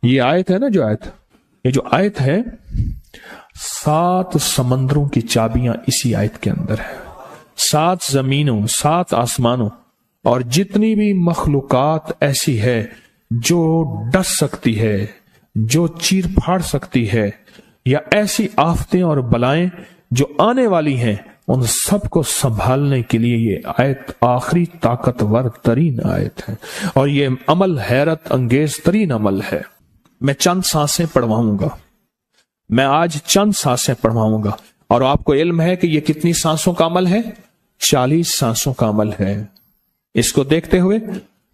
یہ آیت ہے نا یہ جو آیت ہے 7 سمندروں کی چابیاں اسی آیت کے اندر ہے. 7 زمینوں 7 آسمانوں اور جتنی بھی مخلوقات ایسی ہے جو ڈس سکتی ہے، جو چیر پھاڑ سکتی ہے، یا ایسی آفتیں اور بلائیں جو آنے والی ہیں، ان سب کو سنبھالنے کے لیے یہ آیت آخری طاقتور ترین آیت ہے، اور یہ عمل حیرت انگیز ترین عمل ہے. میں چند سانسیں پڑھواؤں گا، میں آج چند سانسیں پڑھواؤں گا، اور آپ کو علم ہے کہ یہ کتنی سانسوں کا عمل ہے؟ 40 سانسوں کا عمل ہے. اس کو دیکھتے ہوئے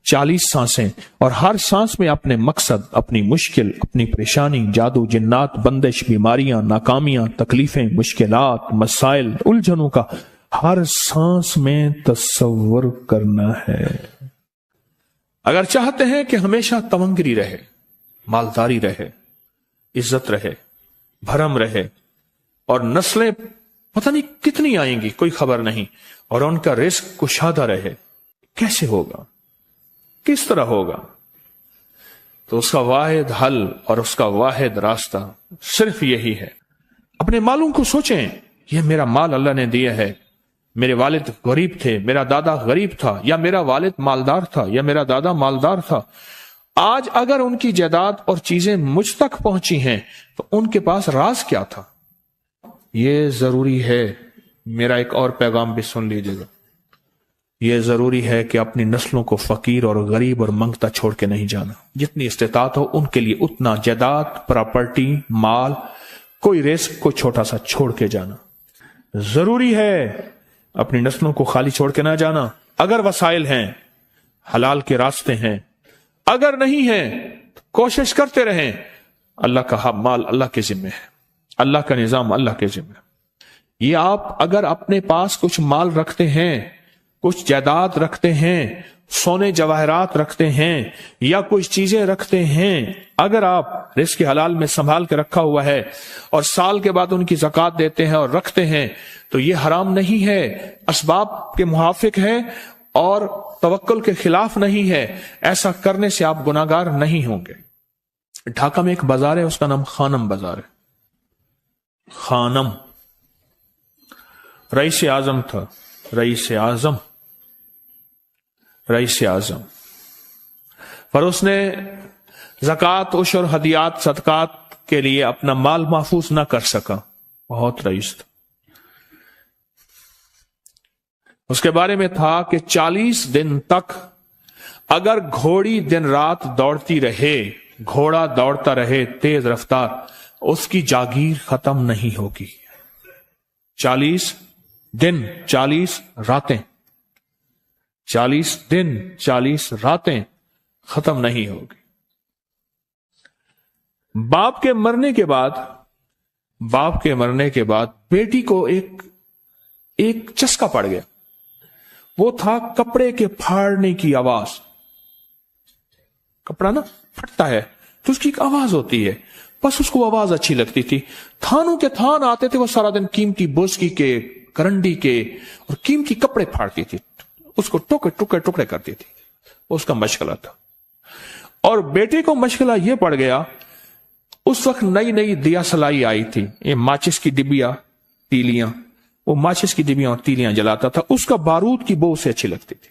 40 سانسیں، اور ہر سانس میں اپنے مقصد، اپنی مشکل، اپنی پریشانی، جادو، جنات، بندش، بیماریاں، ناکامیاں، تکلیفیں، مشکلات، مسائل، الجھنوں کا ہر سانس میں تصور کرنا ہے. اگر چاہتے ہیں کہ ہمیشہ تونگری رہے، مالداری رہے، عزت رہے، بھرم رہے، اور نسلیں پتہ نہیں کتنی آئیں گی کوئی خبر نہیں، اور ان کا رزق کشادہ رہے، کیسے ہوگا؟ کس طرح ہوگا؟ تو اس کا واحد حل اور اس کا واحد راستہ صرف یہی ہے. اپنے مالوں کو سوچیں، یہ میرا مال اللہ نے دیا ہے، میرے والد غریب تھے، میرا دادا غریب تھا، یا میرا والد مالدار تھا، یا میرا دادا مالدار تھا. آج اگر ان کی جائیداد اور چیزیں مجھ تک پہنچی ہیں تو ان کے پاس راز کیا تھا؟ یہ ضروری ہے. میرا ایک اور پیغام بھی سن لیجیے گا. یہ ضروری ہے کہ اپنی نسلوں کو فقیر اور غریب اور منگتا چھوڑ کے نہیں جانا. جتنی استطاعت ہو ان کے لیے اتنا جائیداد، پراپرٹی، مال، کوئی رزق کو چھوٹا سا چھوڑ کے جانا ضروری ہے. اپنی نسلوں کو خالی چھوڑ کے نہ جانا. اگر وسائل ہیں، حلال کے راستے ہیں، اگر نہیں ہیں کوشش کرتے رہیں. اللہ کا مال اللہ کے ذمہ ہے، اللہ کا نظام اللہ کے ذمہ ہے. یہ آپ اگر اپنے پاس کچھ مال رکھتے ہیں، کچھ جائیداد رکھتے ہیں، سونے جواہرات رکھتے ہیں، یا کچھ چیزیں رکھتے ہیں، اگر آپ رزق حلال میں سنبھال کے رکھا ہوا ہے اور سال کے بعد ان کی زکوٰۃ دیتے ہیں اور رکھتے ہیں، تو یہ حرام نہیں ہے، اسباب کے موافق ہے اور توکل کے خلاف نہیں ہے. ایسا کرنے سے آپ گناہگار نہیں ہوں گے. ڈھاکہ میں ایک بازار ہے، اس کا نام خانم بازار ہے. خانم رئیس اعظم تھا، رئیس اعظم، پر اس نے زکوٰۃ، عشر، ہدیات، صدقات کے لیے اپنا مال محفوظ نہ کر سکا. بہت رئیس تھا. اس کے بارے میں تھا کہ 40 دن تک اگر گھوڑی دن رات دوڑتی رہے، گھوڑا دوڑتا رہے تیز رفتار، اس کی جاگیر ختم نہیں ہوگی. 40 دن 40 راتیں، 40 دن 40 راتیں ختم نہیں ہوگی. باپ کے مرنے کے بعد بیٹی کو ایک چسکا پڑ گیا. وہ تھا کپڑے کے پھاڑنے کی آواز. کپڑا نا پھٹتا ہے تو اس کی ایک آواز ہوتی ہے، بس اس کو آواز اچھی لگتی تھی. تھانوں کے تھان آتے تھے، وہ سارا دن قیمتی بوسکی کے، کرنڈی کے اور قیمتی کپڑے پھاڑتی تھی، اس کو ٹکڑے کرتی تھی. اس کا مشغلہ تھا. اور بیٹے کو مشغلہ یہ پڑ گیا، اس وقت نئی دیا سلائی آئی تھی، یہ ماچس کی ڈبیاں، تیلیاں، وہ ماچس کی ڈبیاں اور تیلیاں جلاتا تھا. اس کا بارود کی بو اسے اچھی لگتی تھی.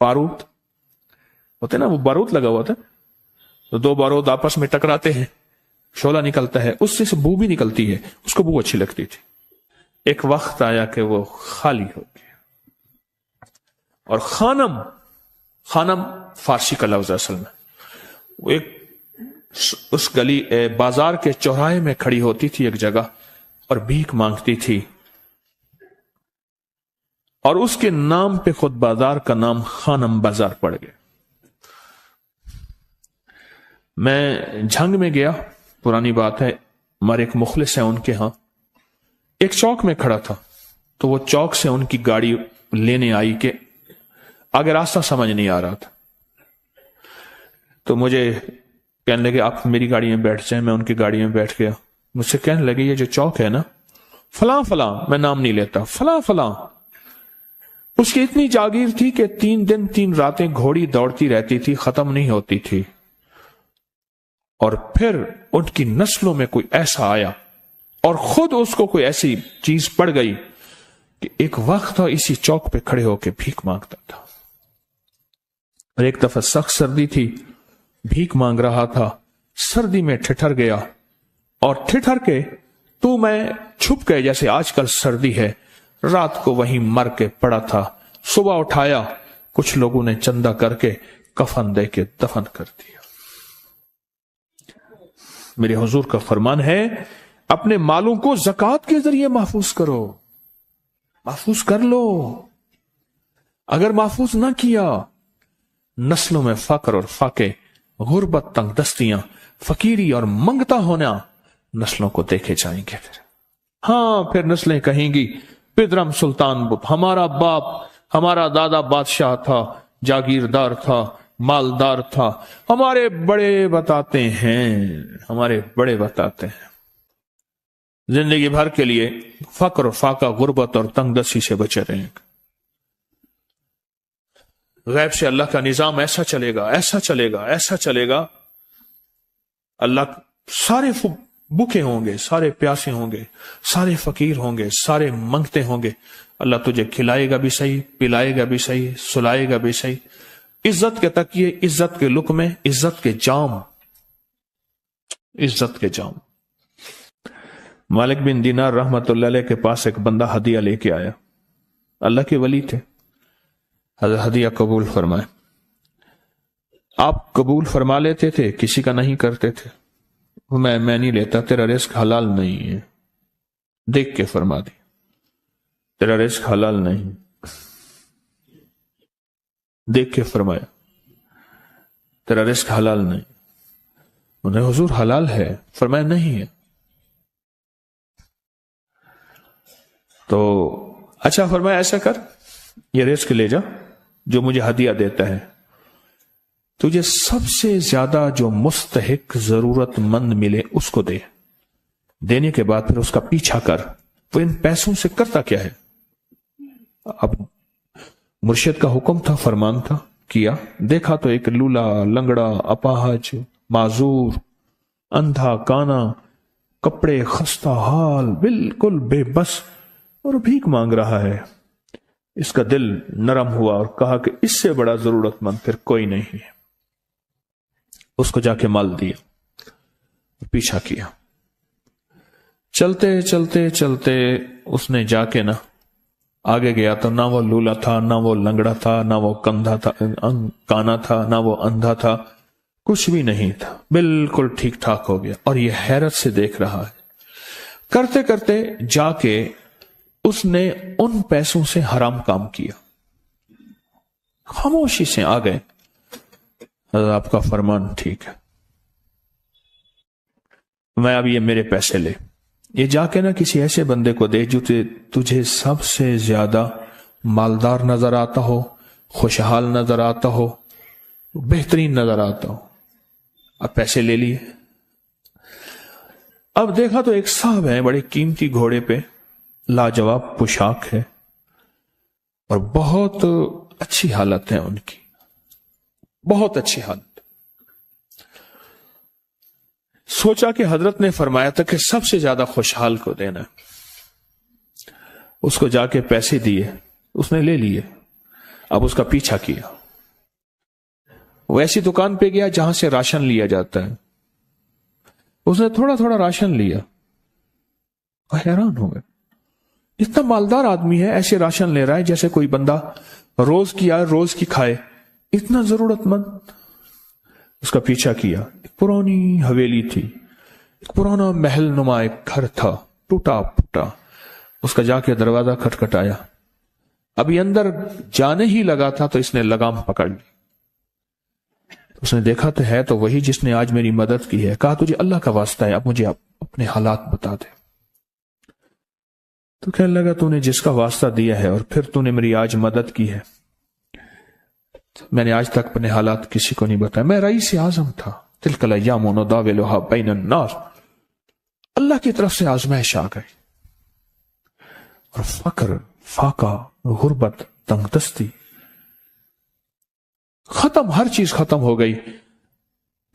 بارود ہوتے نا، وہ بارود لگا ہوا تھا تو 2 بارود آپس میں ٹکراتے ہیں، شعلہ نکلتا ہے، اس سے بو بھی نکلتی ہے، اس کو بو اچھی لگتی تھی. ایک وقت آیا کہ وہ خالی ہو گیا. اور خانم فارسی کا لفظ اصل میں، وہ ایک اس گلی بازار کے چوراہے میں کھڑی ہوتی تھی ایک جگہ اور بھیک مانگتی تھی، اور اس کے نام پہ خود بازار کا نام خانم بازار پڑ گیا. میں جھنگ میں گیا، پرانی بات ہے، ہمارے ایک مخلص ہیں ان کے ہاں، ایک چوک میں کھڑا تھا، تو وہ چوک سے ان کی گاڑی لینے آئی کہ آگے راستہ سمجھ نہیں آ رہا تھا. تو مجھے کہنے لگے آپ میری گاڑی میں بیٹھ جائیں. میں ان کی گاڑی میں بیٹھ گیا. مجھ سے کہنے لگے یہ جو چوک ہے نا، فلاں فلاں، میں نام نہیں لیتا، فلاں فلاں، اس کی اتنی جاگیر تھی کہ 3 دن 3 راتیں گھوڑی دوڑتی رہتی تھی، ختم نہیں ہوتی تھی. اور پھر ان کی نسلوں میں کوئی ایسا آیا اور خود اس کو کوئی ایسی چیز پڑ گئی کہ ایک وقت تھا اسی چوک پہ کھڑے ہو کے بھیک مانگتا تھا، اور ایک دفعہ سخت سردی تھی، بھیک مانگ رہا تھا، سردی میں ٹھٹر گیا، اور ٹھٹر کے تو میں چھپ گئے جیسے آج کل سردی ہے، رات کو وہیں مر کے پڑا تھا، صبح اٹھایا، کچھ لوگوں نے چندہ کر کے کفن دے کے دفن کر دیا۔ میرے حضور کا فرمان ہے اپنے مالوں کو زکوٰۃ کے ذریعے محفوظ کرو، محفوظ کر لو۔ اگر محفوظ نہ کیا، نسلوں میں فقر اور فاقے، غربت، تنگ دستیاں، فقیری اور منگتا ہونا نسلوں کو دیکھے جائیں گے۔ پھر نسلیں کہیں گی پدرم سلطان بت، ہمارا باپ، ہمارا دادا بادشاہ تھا، جاگیردار تھا، مالدار تھا، ہمارے بڑے بتاتے ہیں، ہمارے بڑے بتاتے ہیں۔ زندگی بھر کے لیے فقر و فاقہ، غربت اور تنگ دستی سے بچے رہیں گے۔ غیب سے اللہ کا نظام ایسا چلے گا، ایسا چلے گا، ایسا چلے گا، اللہ سارے بھوکے ہوں گے، سارے پیاسے ہوں گے، سارے فقیر ہوں گے، سارے منگتے ہوں گے، اللہ تجھے کھلائے گا بھی صحیح، پلائے گا بھی صحیح، سلائے گا بھی صحیح۔ عزت کے تکیے، عزت کے لقمے، عزت کے جام، عزت کے جام۔ مالک بن دینار رحمت اللہ علیہ کے پاس ایک بندہ ہدیہ لے کے آیا، اللہ کے ولی تھے، حضرت ہدیہ قبول فرمائے۔ آپ قبول فرما لیتے تھے، کسی کا نہیں کرتے تھے۔ میں نہیں لیتا، تیرا رزق حلال نہیں ہے، دیکھ کے فرما دی، تیرا رزق حلال نہیں، دیکھ کے فرمایا تیرا رزق حلال نہیں۔ انہیں حضور حلال ہے، فرمایا نہیں ہے۔ تو اچھا فرمایا ایسا کر، یہ رزق لے جا جو مجھے ہدیہ دیتا ہے، تجھے سب سے زیادہ جو مستحق ضرورت مند ملے اس کو دے، دینے کے بعد پھر اس کا پیچھا کر۔ وہ ان پیسوں سے کرتا کیا ہے؟ اب مرشد کا حکم تھا، فرمان تھا، کیا، دیکھا تو ایک لولا، لنگڑا، اپاہج، معذور، اندھا، کانا، کپڑے خستہ حال، بالکل بے بس، اور بھیک مانگ رہا ہے۔ اس کا دل نرم ہوا اور کہا کہ اس سے بڑا ضرورت مند پھر کوئی نہیں ہے۔ اس کو جا کے مال دیا، پیچھا کیا، چلتے چلتے چلتے اس نے جا کے آگے گیا تو نہ وہ لولا تھا، نہ وہ لنگڑا تھا، نہ وہ کندھا تھا، کانا تھا، نہ وہ اندھا تھا، کچھ بھی نہیں تھا، بالکل ٹھیک ٹھاک ہو گیا، اور یہ حیرت سے دیکھ رہا ہے۔ کرتے کرتے جا کے اس نے ان پیسوں سے حرام کام کیا، خاموشی سے آ گئے، آپ کا فرمان ٹھیک ہے، میں اب یہ میرے پیسے لے، یہ جا کے کسی ایسے بندے کو دے جو تجھے سب سے زیادہ مالدار نظر آتا ہو، خوشحال نظر آتا ہو، بہترین نظر آتا ہو۔ اب پیسے لے لیے، اب دیکھا تو ایک صاحب ہیں، بڑے قیمتی گھوڑے پہ، لاجواب پوشاک ہے، اور بہت اچھی حالت ہے ان کی، بہت اچھی حالت۔ سوچا کہ حضرت نے فرمایا تھا کہ سب سے زیادہ خوشحال کو دینا، اس کو جا کے پیسے دیے، اس نے لے لیے، اب اس کا پیچھا کیا، وہ ایسی دکان پہ گیا جہاں سے راشن لیا جاتا ہے، اس نے تھوڑا تھوڑا راشن لیا، وہ حیران ہو گئے، اتنا مالدار آدمی ہے، ایسے راشن لے رہا ہے جیسے کوئی بندہ روز کی آئے روز کی کھائے، اتنا ضرورت مند۔ اس کا پیچھا کیا، ایک پرانی حویلی تھی، ایک پرانا محل نما ایک گھر تھا، ٹوٹا پھوٹا، اس کا جا کے دروازہ کھٹکھٹایا، ابھی اندر جانے ہی لگا تھا تو اس نے لگام پکڑ لی، اس نے دیکھا تو ہے تو وہی جس نے آج میری مدد کی ہے، کہا تجھے اللہ کا واسطہ ہے، اب مجھے اپنے حالات بتا دے۔ تو کہنے لگا تو نے جس کا واسطہ دیا ہے اور پھر تو نے میری آج مدد کی ہے، میں نے آج تک اپنے حالات کسی کو نہیں بتایا، میں رئیس اعظم تھا، تلک الایام نداولها بین الناس، اللہ کی طرف سے آزمائش آ گئی، اور فقر، فاقہ، غربت، تنگ دستی ختم، ہر چیز ختم ہو گئی،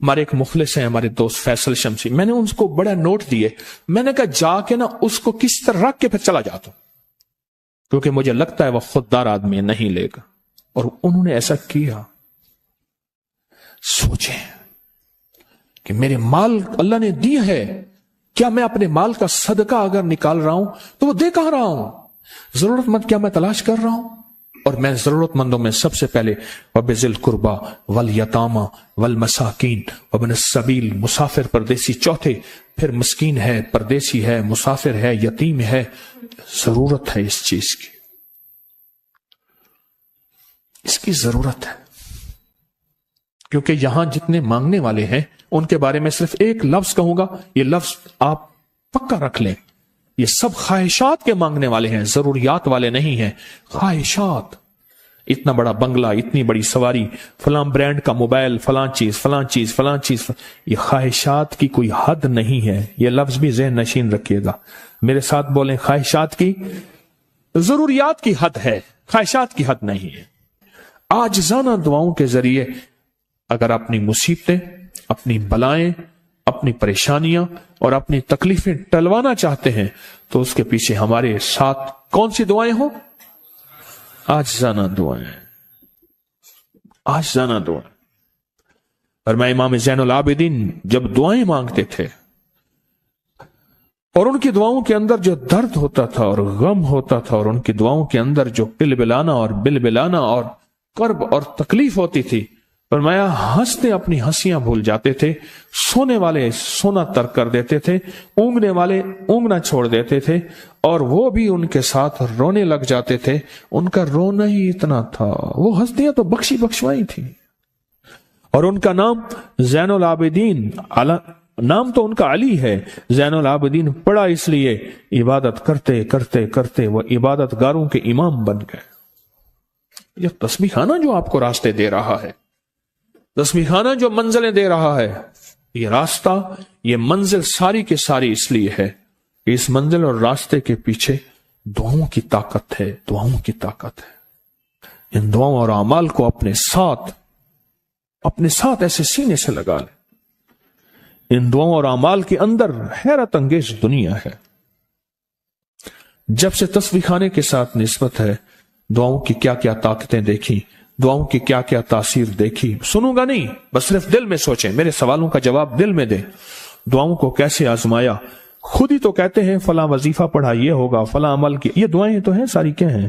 ہمارے ایک مخلص ہیں ہمارے دوست فیصل شمسی، میں نے ان کو بڑا نوٹ دیے، میں نے کہا جا کے نا اس کو کس طرح رکھ کے پھر چلا جاتا ہوں، کیونکہ مجھے لگتا ہے وہ خوددار آدمی نہیں لے گا، اور انہوں نے ایسا کیا۔ سوچیں کہ میرے مال اللہ نے دی ہے، کیا میں اپنے مال کا صدقہ اگر نکال رہا ہوں تو وہ دے کہاں رہا ہوں؟ ضرورت مند کیا میں تلاش کر رہا ہوں؟ اور میں ضرورت مندوں میں سب سے پہلے وَبِذِی الْقُرْبَى وَالْیَتَامَى وَالْمَسَاکِینِ وَابْنِ السَّبِیلِ، مسافر پردیسی چوتھے، پھر مسکین ہے، پردیسی ہے، مسافر ہے، یتیم ہے، ضرورت ہے اس چیز کی، اس کی ضرورت ہے۔ کیونکہ یہاں جتنے مانگنے والے ہیں ان کے بارے میں صرف ایک لفظ کہوں گا، یہ لفظ آپ پکا رکھ لیں، یہ سب خواہشات کے مانگنے والے ہیں، ضروریات والے نہیں ہیں، خواہشات۔ اتنا بڑا بنگلہ، اتنی بڑی سواری، فلاں برانڈ کا موبائل، فلاں چیز فلاں چیز فلاں چیز، یہ خواہشات کی کوئی حد نہیں ہے، یہ لفظ بھی ذہن نشین رکھیے گا، میرے ساتھ بولیں، خواہشات کی، ضروریات کی حد ہے، خواہشات کی حد نہیں ہے۔ عاجزانہ دعاؤں کے ذریعے اگر اپنی مصیبتیں، اپنی بلائیں، اپنی پریشانیاں اور اپنی تکلیفیں ٹلوانا چاہتے ہیں تو اس کے پیچھے ہمارے ساتھ کون سی دعائیں ہوں؟ عاجزانہ دعائیں، عاجزانہ دعائیں۔ اور میں امام زین العابدین جب دعائیں مانگتے تھے اور ان کی دعاؤں کے اندر جو درد ہوتا تھا اور غم ہوتا تھا، اور ان کی دعاؤں کے اندر جو بلبلانا اور بلبلانا اور کرب اور تکلیف ہوتی تھی، فرمایا ہنستے اپنی ہنسیاں بھول جاتے تھے، سونے والے سونا ترک کر دیتے تھے، اونگنے والے اونگنا چھوڑ دیتے تھے، اور وہ بھی ان کے ساتھ رونے لگ جاتے تھے۔ ان کا رونا ہی اتنا تھا، وہ ہنسیاں تو بخشی بخشوائی تھی، اور ان کا نام زین العابدین، نام تو ان کا علی ہے، زین العابدین پڑا اس لیے عبادت کرتے کرتے کرتے وہ عبادت گاروں کے امام بن گئے۔ یہ تسبیح خانہ جو آپ کو راستے دے رہا ہے، تسبیح خانہ جو منزلیں دے رہا ہے، یہ راستہ، یہ منزل ساری کے ساری اس لیے ہے کہ اس منزل اور راستے کے پیچھے دعاؤں کی طاقت ہے، دعاؤں کی طاقت ہے۔ ان دعاؤں اور اعمال کو اپنے ساتھ ایسے سینے سے لگا لیں۔ ان دعاؤں اور اعمال کے اندر حیرت انگیز دنیا ہے۔ جب سے تسبیح خانے کے ساتھ نسبت ہے، دعاؤں کی کیا کیا طاقتیں دیکھی، دعاؤں کی کیا کیا تاثیر دیکھی، سنوں گا نہیں، بس صرف دل میں سوچیں، میرے سوالوں کا جواب دل میں دیں۔ دعاؤں کو کیسے آزمایا، خود ہی تو کہتے ہیں فلاں وظیفہ پڑھا یہ ہوگا، فلاں عمل کی، یہ دعائیں تو ہیں ساری، کیا ہیں؟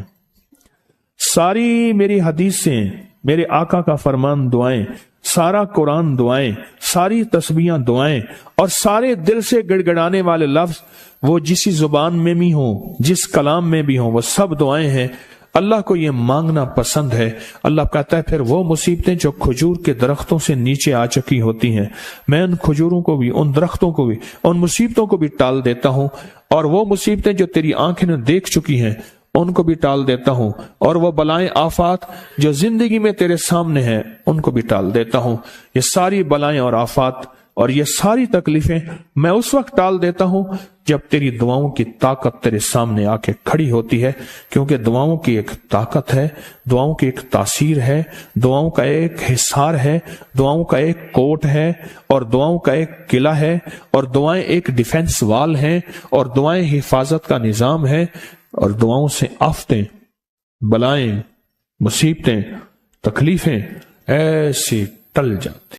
ساری میری حدیثیں، میرے آقا کا فرمان دعائیں، سارا قرآن دعائیں، ساری تسبیحاں دعائیں، اور سارے دل سے گڑ گڑانے والے لفظ وہ جسی زبان میں بھی ہوں، جس کلام میں بھی ہوں، وہ سب دعائیں ہیں۔ اللہ کو یہ مانگنا پسند ہے۔ اللہ کہتا ہے پھر وہ مصیبتیں جو کھجور کے درختوں سے نیچے آ چکی ہوتی ہیں، میں ان کھجوروں کو بھی، ان درختوں کو بھی، ان مصیبتوں کو بھی ٹال دیتا ہوں، اور وہ مصیبتیں جو تیری آنکھیں نے دیکھ چکی ہیں ان کو بھی ٹال دیتا ہوں، اور وہ بلائیں آفات جو زندگی میں تیرے سامنے ہیں ان کو بھی ٹال دیتا ہوں۔ یہ ساری بلائیں اور آفات اور یہ ساری تکلیفیں میں اس وقت ٹال دیتا ہوں جب تیری دعاؤں کی طاقت تیرے سامنے آ کے کھڑی ہوتی ہے، کیونکہ دعاؤں کی ایک طاقت ہے، دعاؤں کی ایک تاثیر ہے، دعاؤں کا ایک حصار ہے، دعاؤں کا ایک کوٹ ہے، اور دعاؤں کا ایک قلعہ ہے، اور دعائیں ایک ڈیفنس وال ہیں، اور دعائیں حفاظت کا نظام ہے، اور دعاؤں سے آفتیں، بلائیں، مصیبتیں، تکلیفیں ایسی ٹل جاتی۔